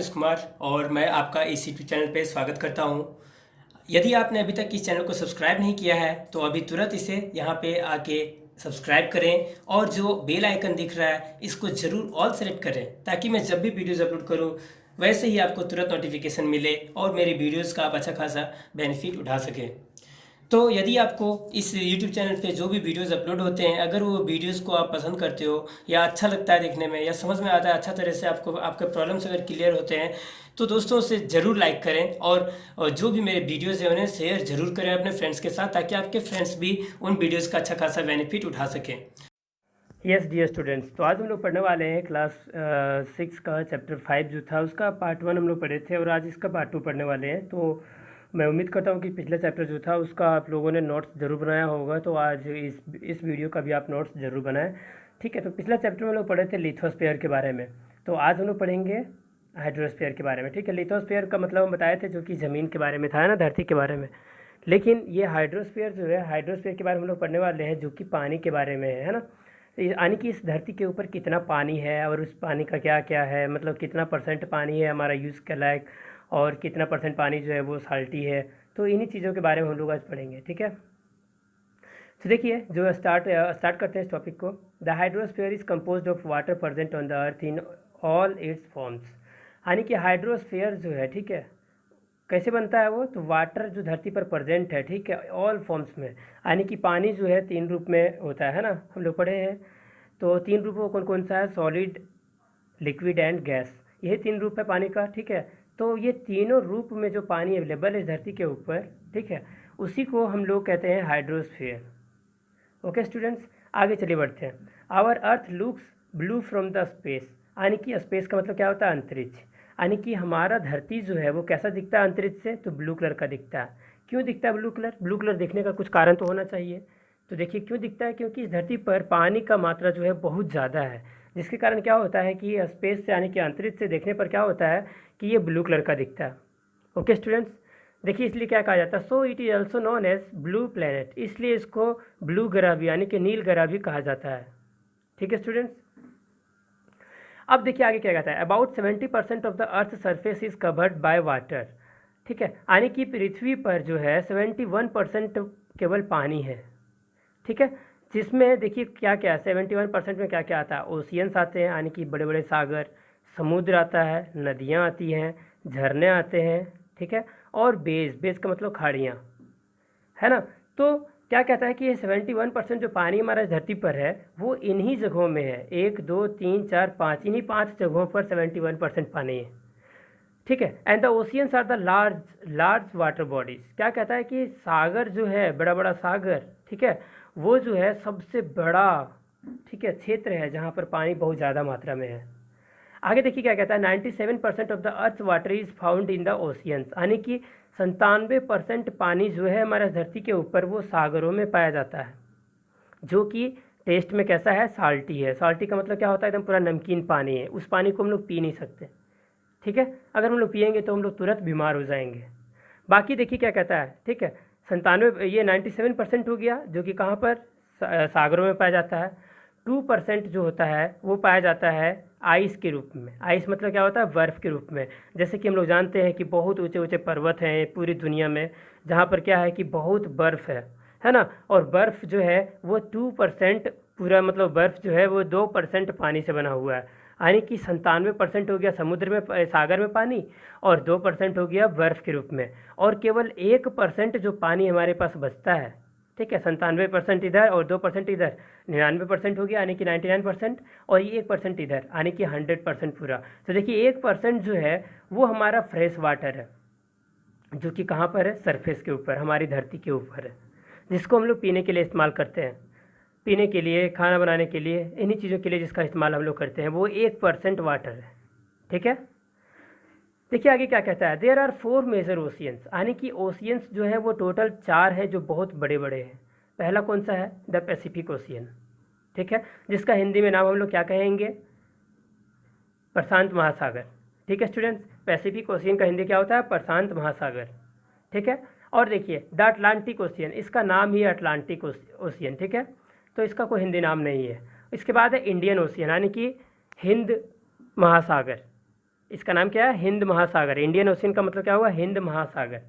कुमार और मैं आपका इस यूट्यूब चैनल पे स्वागत करता हूँ। यदि आपने अभी तक इस चैनल को सब्सक्राइब नहीं किया है तो अभी तुरंत इसे यहाँ पे आके सब्सक्राइब करें और जो बेल आइकन दिख रहा है इसको ज़रूर ऑल सेलेक्ट करें ताकि मैं जब भी वीडियोज़ अपलोड करूँ वैसे ही आपको तुरंत नोटिफिकेशन मिले और मेरी वीडियोज़ का आप अच्छा खासा बेनिफिट उठा सकें। तो यदि आपको इस YouTube चैनल पे जो भी वीडियोस अपलोड होते हैं अगर वो वीडियोस को आप पसंद करते हो या अच्छा लगता है देखने में या समझ में आता है अच्छा तरह से आपको आपके प्रॉब्लम्स अगर क्लियर होते हैं तो दोस्तों से ज़रूर लाइक करें और जो भी मेरे वीडियोस हैं उन्हें शेयर ज़रूर करें अपने फ्रेंड्स के साथ ताकि आपके फ्रेंड्स भी उन वीडियोज़ का अच्छा खासा बेनिफिट उठा सकें। यस डियर स्टूडेंट्स, तो आज हम लोग पढ़ने वाले हैं क्लास 6 का चैप्टर 5 जो था उसका पार्ट 1 हम लोग पढ़े थे और आज इसका पार्ट 2 पढ़ने वाले हैं। तो मैं उम्मीद करता हूँ कि पिछले चैप्टर जो था उसका आप लोगों ने नोट्स ज़रूर बनाया होगा, तो आज इस वीडियो का भी आप नोट्स ज़रूर बनाएं। ठीक है, तो पिछला चैप्टर में हम लोग पढ़े थे लिथोस्फीयर के बारे में, तो आज हम लोग पढ़ेंगे हाइड्रोस्फीयर के बारे में। ठीक है, लिथोस्फीयर का मतलब हम बताए थे जो कि ज़मीन के बारे में था ना, धरती के बारे में। लेकिन ये हाइड्रोस्फीयर जो है, हाइड्रोस्फीयर के बारे में हम लोग पढ़ने वाले हैं जो कि पानी के बारे में है ना। यानी कि इस धरती के ऊपर कितना पानी है और उस पानी का क्या क्या है, मतलब कितना परसेंट पानी है हमारा यूज़ के लायक और कितना परसेंट पानी जो है वो साल्टी है। तो इन्हीं चीज़ों के बारे में हम लोग आज पढ़ेंगे। ठीक है, तो देखिए जो स्टार्ट करते हैं इस टॉपिक को। The hydrosphere is composed of water present on the earth in all it's forms. यानी कि हाइड्रोस्फीयर जो है, ठीक है, कैसे बनता है वो, तो वाटर जो धरती पर प्रेजेंट है, ठीक है, ऑल फॉर्म्स में। यानी कि पानी जो है 3 रूप में होता है ना, हम लोग पढ़े हैं। तो 3 रूप कौन कौन सा है, सॉलिड, लिक्विड एंड गैस, यही 3 रूप है पानी का। ठीक है, तो ये तीनों रूप में जो पानी अवेलेबल है धरती के ऊपर, ठीक है, उसी को हम लोग कहते हैं हाइड्रोस्फीयर। ओके स्टूडेंट्स, आगे चलिए बढ़ते हैं। Our earth looks blue from the space. यानी कि स्पेस का मतलब क्या होता है, अंतरिक्ष। यानी कि हमारा धरती जो है वो कैसा दिखता है अंतरिक्ष से, तो ब्लू कलर का दिखता है। क्यों दिखता है ब्लू कलर? ब्लू कलर दिखने का कुछ कारण तो होना चाहिए। तो देखिए क्यों दिखता है, क्योंकि इस धरती पर पानी का मात्रा जो है बहुत ज़्यादा है, जिसके कारण क्या होता है कि स्पेस से यानी कि अंतरिक्ष से देखने पर क्या होता है कि ये ब्लू कलर का दिखता है। ओके स्टूडेंट्स, देखिए इसलिए क्या कहा जाता है, so it is also known as blue planet, इसलिए इसको ब्लू ग्रह भी यानी कि नील ग्रह भी कहा जाता है। ठीक है स्टूडेंट्स, अब देखिए आगे क्या कहता है, about 70% of the earth surface is covered by water. ठीक है, यानी कि पृथ्वी पर जो है 71% केवल पानी है। ठीक है, जिसमें देखिए क्या क्या है, 71% में क्या क्या आता है, ओशियंस आते हैं यानी कि बड़े बड़े सागर, समुद्र आता है, नदियाँ आती हैं, झरने आते हैं, ठीक है, और बेस का मतलब खाड़ियाँ, है ना। तो क्या कहता है कि ये 71% जो पानी हमारा धरती पर है वो इन्हीं जगहों में है, 1 2 3 4 5, इन्हीं 5 जगहों पर 71% पानी है। ठीक है, and the oceans are the large water bodies. क्या कहता है कि सागर जो है, बड़ा बड़ा सागर, ठीक है, वो जो है सबसे बड़ा, ठीक है, क्षेत्र है जहाँ पर पानी बहुत ज़्यादा मात्रा में है। आगे देखिए क्या कहता है, 97% of the earth water is found in the oceans. यानी कि 97% पानी जो है हमारे धरती के ऊपर वो सागरों में पाया जाता है, जो कि टेस्ट में कैसा है, साल्टी है। साल्टी का मतलब क्या होता है, एकदम पूरा नमकीन पानी है, उस पानी को हम लोग पी नहीं सकते। ठीक है, अगर हम लोग पियेंगे तो हम लोग तुरंत बीमार हो जाएंगे। बाकी देखिए क्या कहता है, ठीक है, 97, ये 97% हो गया जो कि कहाँ पर, सागरों में पाया जाता है। 2% जो होता है वो पाया जाता है आइस के रूप में। आइस मतलब क्या होता है, बर्फ़ के रूप में। जैसे कि हम लोग जानते हैं कि बहुत ऊंचे ऊंचे पर्वत हैं पूरी दुनिया में जहाँ पर क्या है कि बहुत बर्फ़ है ना। और बर्फ़ जो है वो 2%, पूरा मतलब बर्फ़ जो है वो 2% पानी से बना हुआ है। यानी कि 97% हो गया समुद्र में, सागर में पानी, और 2% हो गया बर्फ़ के रूप में, और केवल 1% जो पानी हमारे पास बचता है, ठीक है, 97% इधर और 2% इधर, 99% हो गया यानी कि 99%, और ये 1% इधर यानी कि 100% पूरा। तो देखिए 1% जो है वो हमारा फ्रेश वाटर है, जो कि कहाँ पर है, सरफेस के ऊपर, हमारी धरती के ऊपर है, जिसको हम लोग पीने के लिए इस्तेमाल करते हैं, पीने के लिए, खाना बनाने के लिए, इन्हीं चीज़ों के लिए जिसका इस्तेमाल हम लोग करते हैं, वो 1% वाटर है। ठीक है, देखिए आगे क्या कहता है, देयर आर 4 मेजर ओशियंस। यानी कि ओशियंस जो है वो टोटल 4 है जो बहुत बड़े बड़े हैं। पहला कौन सा है, द पैसिफिक ओशियन, ठीक है, जिसका हिंदी में नाम हम लोग क्या कहेंगे, प्रशांत महासागर। ठीक है स्टूडेंट्स, पैसिफिक ओशियन का हिंदी क्या होता है, प्रशांत महासागर। ठीक है, और देखिए द अटलांटिक ओशियन, इसका नाम ही है अटलांटिक ओशियन। ठीक है, तो इसका कोई हिंदी नाम नहीं है। इसके बाद है इंडियन ओशियन, यानी कि हिंद महासागर। इसका नाम क्या है? हिंद महासागर। इंडियन ओशियन का मतलब क्या हुआ? हिंद महासागर।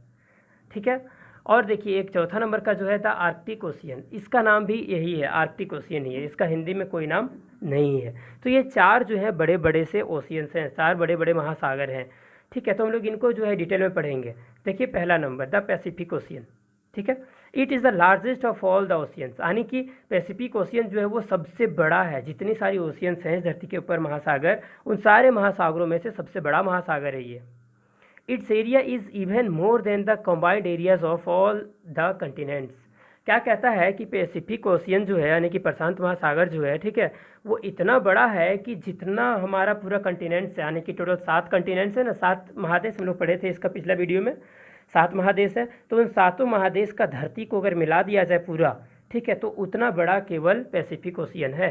ठीक है। और देखिए एक चौथा नंबर का जो है द आर्कटिक ओशियन, इसका नाम भी यही है, आर्कटिक ओशियन ही है, इसका हिंदी में कोई नाम नहीं है। तो ये चार जो है बड़े बड़े से ओशियंस हैं, चार बड़े बड़े महासागर हैं। ठीक है, तो हम लोग इनको जो है डिटेल में पढ़ेंगे। देखिए पहला नंबर द पैसिफिक ओशियन। ठीक है, it is the largest of all the oceans, यानी कि पैसिफिक ओशियन जो है वो सबसे बड़ा है। जितनी सारी ओशियंस हैं धरती के ऊपर महासागर, उन सारे महासागरों में से सबसे बड़ा महासागर है ये। It's area is even more than the combined areas of all the continents. क्या कहता है कि पैसिफिक ओशियन जो है यानी कि प्रशांत महासागर जो है, ठीक है, वो इतना बड़ा है कि जितना हमारा पूरा कंटिनेंट्स है, यानी कि टोटल 7 कंटिनेंट्स है ना, 7 महादेश हम लोग पढ़े थे इसका पिछला वीडियो में, 7 महादेश है। तो उन 7 महादेश का धरती को अगर मिला दिया जाए पूरा, ठीक है, तो उतना बड़ा केवल पैसिफिक ओशियन है।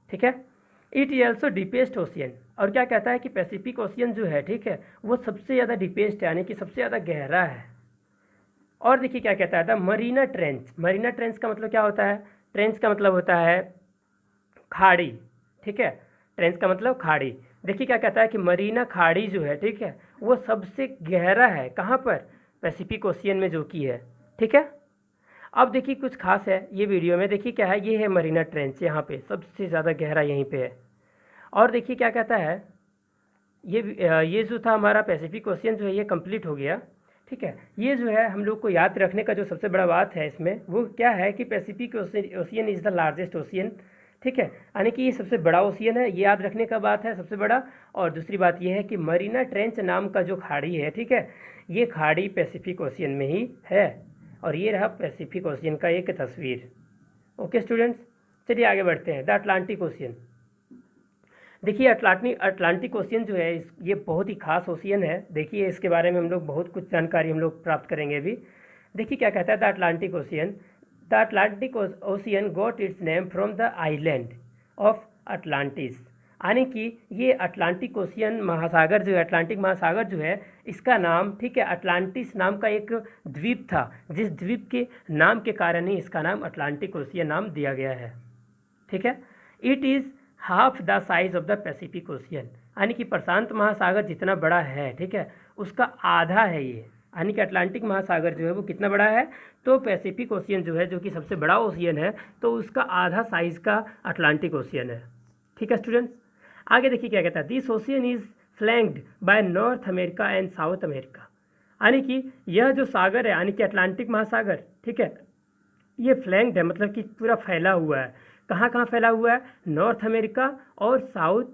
ठीक है, it is also deepest ocean. और क्या कहता है कि पैसिफिक ओशियन जो है, ठीक है, वो सबसे ज़्यादा डीपेस्ट है, यानी कि सबसे ज़्यादा गहरा है। और देखिए क्या कहता है, the Marina trench. Marina trench का मतलब क्या होता है? ट्रेंच का मतलब होता है खाड़ी। ठीक है, ट्रेंच का मतलब खाड़ी। देखिए क्या कहता है कि मरीना खाड़ी जो है, ठीक है, वो सबसे गहरा है। कहाँ पर? पैसिफिक ओशियन में जो कि है। ठीक है, अब देखिए कुछ खास है ये वीडियो में। देखिए क्या है, ये है मरीना ट्रेंच, यहाँ पे सबसे ज़्यादा गहरा यहीं पे है। और देखिए क्या कहता है, ये जो था हमारा पैसिफिक ओशियन जो है ये कंप्लीट हो गया। ठीक है, ये जो है हम लोग को याद रखने का जो सबसे बड़ा बात है इसमें, वो क्या है कि Pacific ocean is the largest ocean. ठीक है, यानी कि ये सबसे बड़ा ओशियन है, ये याद रखने का बात है सबसे बड़ा। और दूसरी बात ये है कि मरीना ट्रेंच नाम का जो खाड़ी है, ठीक है, ये खाड़ी पैसिफिक ओशियन में ही है। और ये रहा पैसिफिक ओशियन का एक तस्वीर। ओके स्टूडेंट्स, चलिए आगे बढ़ते हैं। The Atlantic ocean. देखिए अटलांटिक ओशियन जो है ये बहुत ही खास ओशियन है। देखिए इसके बारे में हम लोग बहुत कुछ जानकारी हम लोग प्राप्त करेंगे अभी। देखिए क्या कहता है, the Atlantic ocean. The Atlantic ocean got its name from the island of Atlantis, यानी कि ये अटलांटिक ओशियन महासागर जो है, अटलांटिक महासागर जो है, इसका नाम, ठीक है, अटलांटिस नाम का एक द्वीप था, जिस द्वीप के नाम के कारण ही इसका नाम अटलांटिक ओशियन नाम दिया गया है। ठीक है, it is half the size of the Pacific ocean, यानी कि प्रशांत महासागर जितना बड़ा है, ठीक है, उसका आधा है ये। यानी कि अटलांटिक महासागर जो है वो कितना बड़ा है, तो पैसिफिक ओशियन जो है, जो कि सबसे बड़ा ओशियन है, तो उसका आधा साइज का अटलांटिक ओशियन है। ठीक है स्टूडेंट्स, आगे देखिए क्या कहता है, this ocean is flanked by North America and South America, यानी कि यह जो सागर है, यानी कि अटलांटिक महासागर, ठीक है, ये फ्लैंक्ड है, मतलब कि पूरा फैला हुआ है। कहाँ कहाँ फैला हुआ है? नॉर्थ अमेरिका और साउथ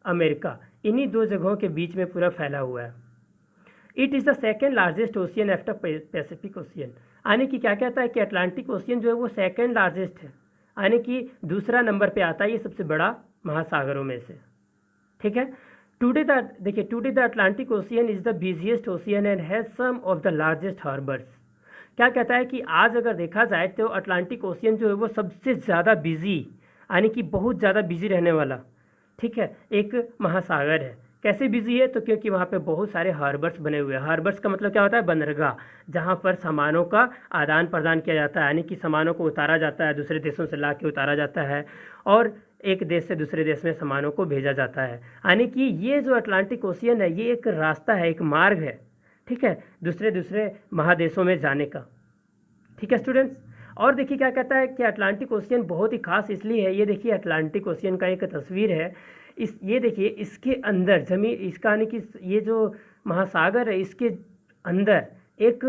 अमेरिका, इन्हीं 2 जगहों के बीच में पूरा फैला हुआ है। It is the second largest ocean after Pacific ocean, यानी कि क्या कहता है कि अटलांटिक ओशियन जो है वो सेकेंड लार्जेस्ट है, यानी कि दूसरा नंबर पे आता है ये सबसे बड़ा महासागरों में से। ठीक है, today the Atlantic ocean is the busiest ocean and has some of the largest harbours. क्या कहता है कि आज अगर देखा जाए तो अटलांटिक ओशियन जो है वो सबसे ज़्यादा बिजी, यानी कि बहुत ज़्यादा बिजी रहने वाला, ठीक है, एक महासागर है। कैसे बिजी है? तो क्योंकि वहाँ पे बहुत सारे हार्बर्स बने हुए हैं। हार्बर्स का मतलब क्या होता है? बंदरगाह, जहाँ पर सामानों का आदान प्रदान किया जाता है, यानी कि सामानों को उतारा जाता है, दूसरे देशों से ला के उतारा जाता है और एक देश से दूसरे देश में सामानों को भेजा जाता है। यानी कि ये जो अटलांटिक ओशियन है ये एक रास्ता है, एक मार्ग है, ठीक है, दूसरे महादेशों में जाने का। ठीक है स्टूडेंट्स, और देखिए क्या कहता है कि अटलांटिक ओशियन बहुत ही खास इसलिए है। ये देखिए अटलांटिक ओशियन का एक तस्वीर है, ये देखिए इसके अंदर जमीन, इसका यानी कि ये जो महासागर है इसके अंदर एक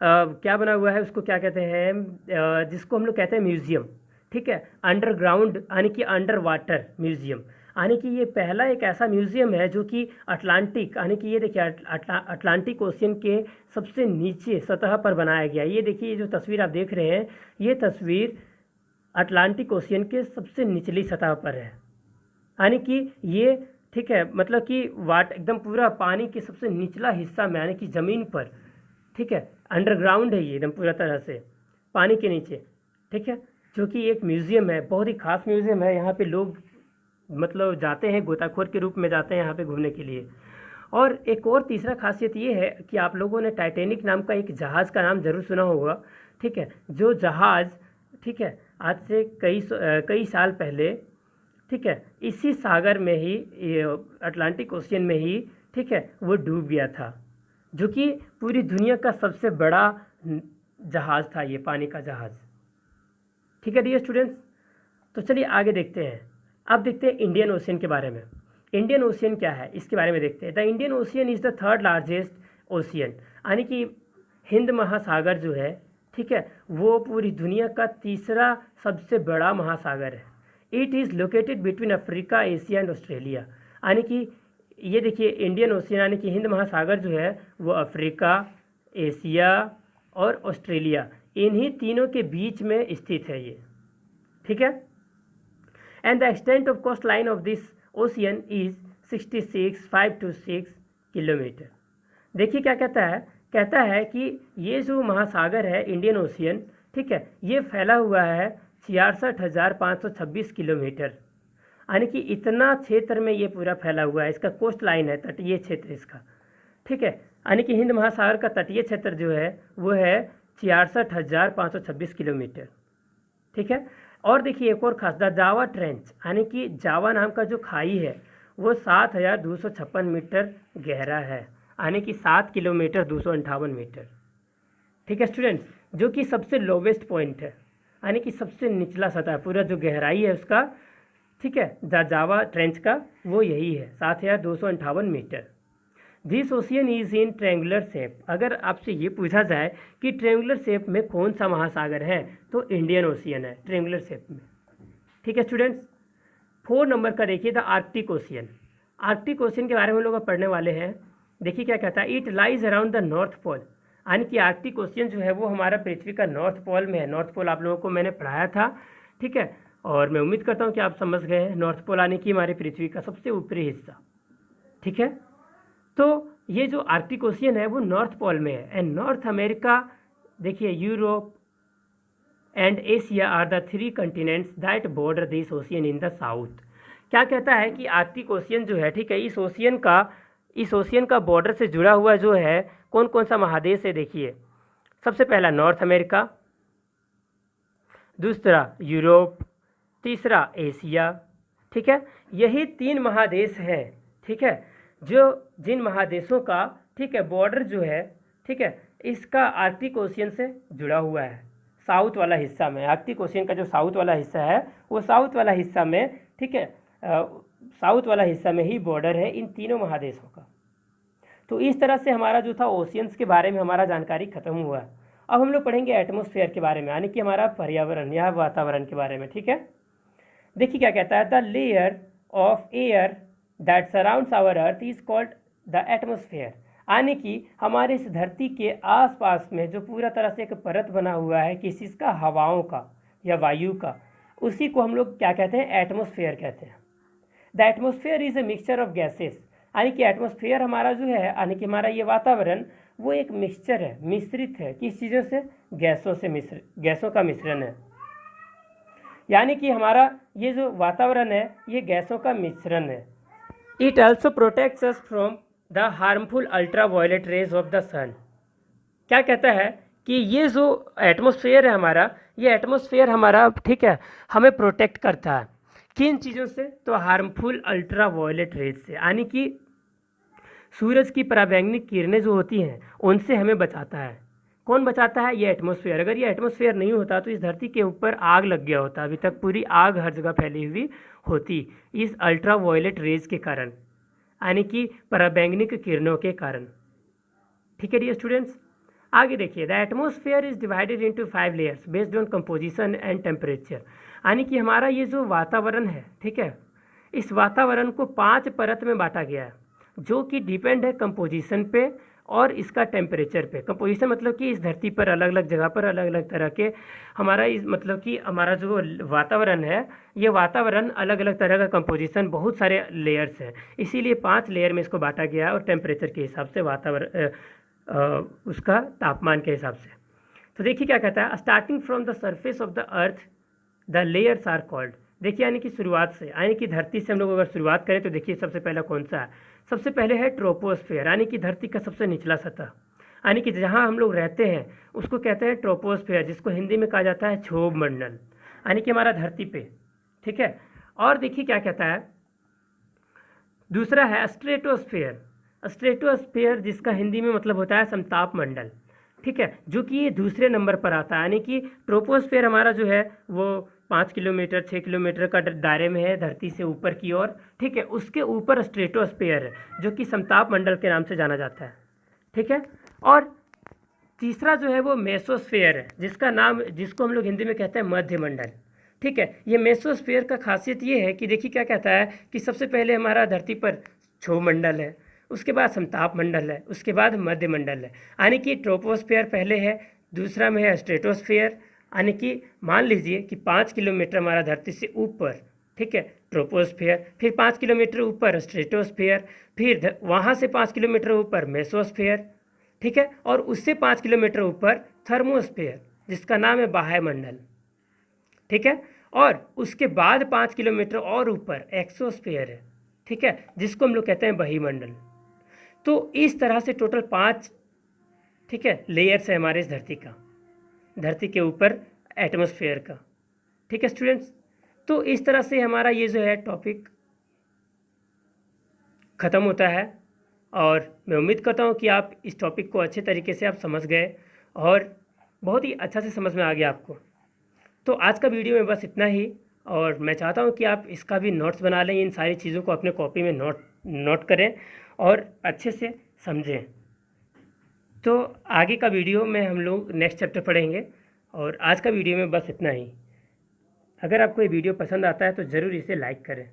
क्या बना हुआ है, उसको क्या कहते हैं, जिसको हम लोग कहते हैं म्यूज़ियम। ठीक है, अंडरग्राउंड यानी कि अंडर वाटर म्यूज़ियम, यानी कि ये पहला एक ऐसा म्यूज़ियम है जो कि अटलांटिक, यानी कि ये देखिए अटलांटिक ओशियन के सबसे नीचे सतह पर बनाया गया। ये देखिए ये जो तस्वीर आप देख रहे हैं, ये तस्वीर अटलांटिक ओशियन के सबसे निचली सतह पर है, यानी कि ये, ठीक है, मतलब कि एकदम पूरा पानी के सबसे निचला हिस्सा में, यानी कि ज़मीन पर, ठीक है, अंडरग्राउंड है ये एकदम पूरा तरह से पानी के नीचे। ठीक है, जो कि एक म्यूज़ियम है, बहुत ही खास म्यूज़ियम है। यहाँ पे लोग मतलब जाते हैं, गोताखोर के रूप में जाते हैं यहाँ पे घूमने के लिए। और एक और तीसरा खासियत ये है कि आप लोगों ने टाइटैनिक नाम का एक जहाज़ का नाम ज़रूर सुना होगा। ठीक है, जो जहाज़, ठीक है, आज से कई साल पहले ठीक है, इसी सागर में ही, अटलांटिक ओशियन में ही, ठीक है, वो डूब गया था, जो कि पूरी दुनिया का सबसे बड़ा जहाज़ था, ये पानी का जहाज़। ठीक है डियर स्टूडेंट्स, तो चलिए आगे देखते हैं। अब देखते हैं इंडियन ओशियन के बारे में। इंडियन ओशियन क्या है इसके बारे में देखते हैं। The Indian ocean is the third largest ocean, यानी कि हिंद महासागर जो है, ठीक है, वो पूरी दुनिया का तीसरा सबसे बड़ा महासागर है। It is located between Africa, Asia and Australia, यानी कि ये देखिए इंडियन ओशियन यानी कि हिंद महासागर जो है वो अफ्रीका, एशिया और ऑस्ट्रेलिया, इन्हीं तीनों के बीच में स्थित है ये। ठीक है, and the extent of coast line of this ocean is 526 kilometre. देखिए क्या कहता है कि ये जो महासागर है इंडियन ओशियन, ठीक है, ये फैला हुआ है 66,526 किलोमीटर, यानी कि इतना क्षेत्र में ये पूरा फैला हुआ है। इसका कोस्ट लाइन है, तटीय क्षेत्र इसका, ठीक है, यानी कि हिंद महासागर का तटीय क्षेत्र जो है वो है 66,526 किलोमीटर। ठीक है, और देखिए एक और खास, द जावा ट्रेंच, यानी कि जावा नाम का जो खाई है वो 7,256 मीटर गहरा है, यानी कि 7 किलोमीटर 258 मीटर। ठीक है स्टूडेंट्स, जो कि सबसे लोवेस्ट पॉइंट है, यानी कि सबसे निचला सतह, पूरा जो गहराई है उसका, ठीक है, जावा ट्रेंच का, वो यही है 7,258 metre. This ocean is in triangular shape. अगर आपसे ये पूछा जाए कि ट्रेंगुलर शेप में कौन सा महासागर है, तो इंडियन ओशियन है ट्रेंगुलर शेप में। ठीक है स्टूडेंट्स, 4 नंबर का देखिए the Arctic ocean. Arctic ocean के बारे में हम लोग पढ़ने वाले हैं। देखिए क्या कहता है, it lies around the North Pole, यानी कि आर्कटिक ओशियन जो है वो हमारा पृथ्वी का नॉर्थ पोल में है। नॉर्थ पोल आप लोगों को मैंने पढ़ाया था, ठीक है, और मैं उम्मीद करता हूँ कि आप समझ गए हैं। नॉर्थ पोल यानी कि हमारी पृथ्वी का सबसे ऊपरी हिस्सा। ठीक है, तो ये जो आर्कटिक ओशियन है वो नॉर्थ पोल में है। एंड नॉर्थ अमेरिका, देखिए, Europe and Asia are the 3 continents that border this ocean in the south. क्या कहता है कि आर्कटिक ओशियन जो है, ठीक है, इस ओशियन का बॉर्डर से जुड़ा हुआ जो है कौन कौन सा महादेश है। देखिए, सबसे पहला नॉर्थ अमेरिका, दूसरा यूरोप, तीसरा एशिया। ठीक है, यही 3 महादेश हैं, ठीक है, जो जिन महादेशों का, ठीक है, बॉर्डर जो है, ठीक है, इसका आर्कटिक ओशियन से जुड़ा हुआ है। साउथ वाला हिस्सा में, आर्कटिक ओशियन का जो साउथ वाला हिस्सा है वो साउथ वाला हिस्सा में, ठीक है, साउथ वाला हिस्सा में ही बॉर्डर है इन तीनों महादेशों का। तो इस तरह से हमारा जो था ओशियंस के बारे में हमारा जानकारी खत्म हुआ। अब हम लोग पढ़ेंगे एटमॉस्फेयर के बारे में, यानी कि हमारा पर्यावरण या वातावरण के बारे में। ठीक है, देखिए क्या कहता है, the layer of air that surrounds our earth is called the atmosphere, यानी कि हमारे इस धरती के आसपास में जो पूरा तरह से एक परत बना हुआ है किसी इसका, हवाओं का या वायु का, उसी को हम लोग क्या कहते हैं, एटमॉस्फेयर कहते हैं। The atmosphere is a mixture of gases, यानी कि एटमॉस्फेयर हमारा जो है, यानी कि हमारा ये वातावरण वो एक मिक्सचर है, मिश्रित है किस चीज़ों से, गैसों का मिश्रण है। यानी कि हमारा ये जो वातावरण है ये गैसों का मिश्रण है। It also protects us from the harmful ultraviolet rays of the sun. क्या कहता है कि ये जो एटमॉस्फेयर है हमारा, ये एटमॉस्फेयर हमारा, ठीक है, हमें प्रोटेक्ट करता है किन चीज़ों से, तो हार्मफुल अल्ट्रा वायलेट रेज से, यानी कि सूरज की पराबैंगनी किरणें जो होती हैं उनसे हमें बचाता है। कौन बचाता है, ये एटमॉस्फेयर। अगर ये एटमॉस्फेयर नहीं होता तो इस धरती के ऊपर आग लग गया होता, अभी तक पूरी आग हर जगह फैली हुई होती, इस अल्ट्रा वायलेट रेज के कारण, यानी कि पराबैंगनी किरणों के कारण। ठीक है डियर स्टूडेंट्स, आगे देखिए, the atmosphere is divided into 5 layers based on composition and temperature, यानी कि हमारा ये जो वातावरण है, ठीक है, इस वातावरण को 5 परत में बांटा गया है, जो कि डिपेंड है कंपोजिशन पे और इसका टेम्परेचर पे। कंपोजिशन मतलब कि इस धरती पर अलग अलग जगह पर अलग अलग तरह के हमारा इस मतलब कि हमारा जो वातावरण है, ये वातावरण अलग अलग तरह का कंपोजिशन, बहुत सारे लेयर्स हैं, इसीलिए 5 लेयर में इसको बांटा गया है, और टेम्परेचर के हिसाब से वातावरण उसका तापमान के हिसाब से। तो देखिए क्या कहता है, starting from the surface of the earth the layers are called. देखिए यानी कि शुरुआत से, यानी कि धरती से हम लोग अगर शुरुआत करें तो देखिए सबसे पहला कौन सा है, सबसे पहले है ट्रोपोस्फेयर, यानी कि धरती का सबसे निचला सतह, यानी कि जहाँ हम लोग रहते हैं उसको कहते हैं ट्रोपोस्फेयर, जिसको हिंदी में कहा जाता है क्षोभ मंडल, यानी कि हमारा धरती पे, ठीक है। और देखिए क्या कहता है, दूसरा है स्ट्रेटोस्फेयर। स्ट्रेटोस्फेयर जिसका हिंदी में मतलब होता है समताप मंडल, ठीक है, जो कि ये दूसरे नंबर पर आता है। यानी कि ट्रोपोस्फेयर हमारा जो है वो 5 किलोमीटर 6 किलोमीटर का दायरे में है धरती से ऊपर की ओर, ठीक है। उसके ऊपर स्ट्रेटोस्फेयर है जो कि समताप मंडल के नाम से जाना जाता है, ठीक है। और तीसरा जो है वो मेसोस्फेयर है, जिसको हम लोग हिंदी में कहते हैं मध्य मंडल, ठीक है। ये मेसोस्फेयर का खासियत ये है कि देखिए क्या कहता है कि सबसे पहले हमारा धरती पर क्षोभ मंडल है, उसके बाद समताप मंडल है, उसके बाद मध्य मंडल है। यानी कि ट्रोपोस्फेयर पहले है, दूसरा में है स्ट्रेटोस्फेयर। यानी कि मान लीजिए कि 5 किलोमीटर हमारा धरती से ऊपर, ठीक है, ट्रोपोस्फेयर, फिर 5 किलोमीटर ऊपर स्ट्रेटोस्फेयर, फिर वहाँ से 5 किलोमीटर ऊपर मेसोस्फेयर, ठीक है, और उससे 5 किलोमीटर ऊपर थर्मोस्फेयर जिसका नाम है बाह्य मंडल, ठीक है। और उसके बाद 5 किलोमीटर और ऊपर एक्सोस्फेयर है, ठीक है, जिसको हम लोग कहते हैं बहिमंडल। तो इस तरह से टोटल 5, ठीक है, लेयर्स है हमारे इस धरती के ऊपर एटमॉस्फेयर का, ठीक है स्टूडेंट्स। तो इस तरह से हमारा ये जो है टॉपिक ख़त्म होता है, और मैं उम्मीद करता हूँ कि आप इस टॉपिक को अच्छे तरीके से आप समझ गए और बहुत ही अच्छा से समझ में आ गया आपको। तो आज का वीडियो में बस इतना ही, और मैं चाहता हूँ कि आप इसका भी नोट्स बना लें, इन सारी चीज़ों को अपने कॉपी में नोट करें और अच्छे से समझें। तो आगे का वीडियो में हम लोग नेक्स्ट चैप्टर पढ़ेंगे, और आज का वीडियो में बस इतना ही। अगर आपको ये वीडियो पसंद आता है तो ज़रूर इसे लाइक करें।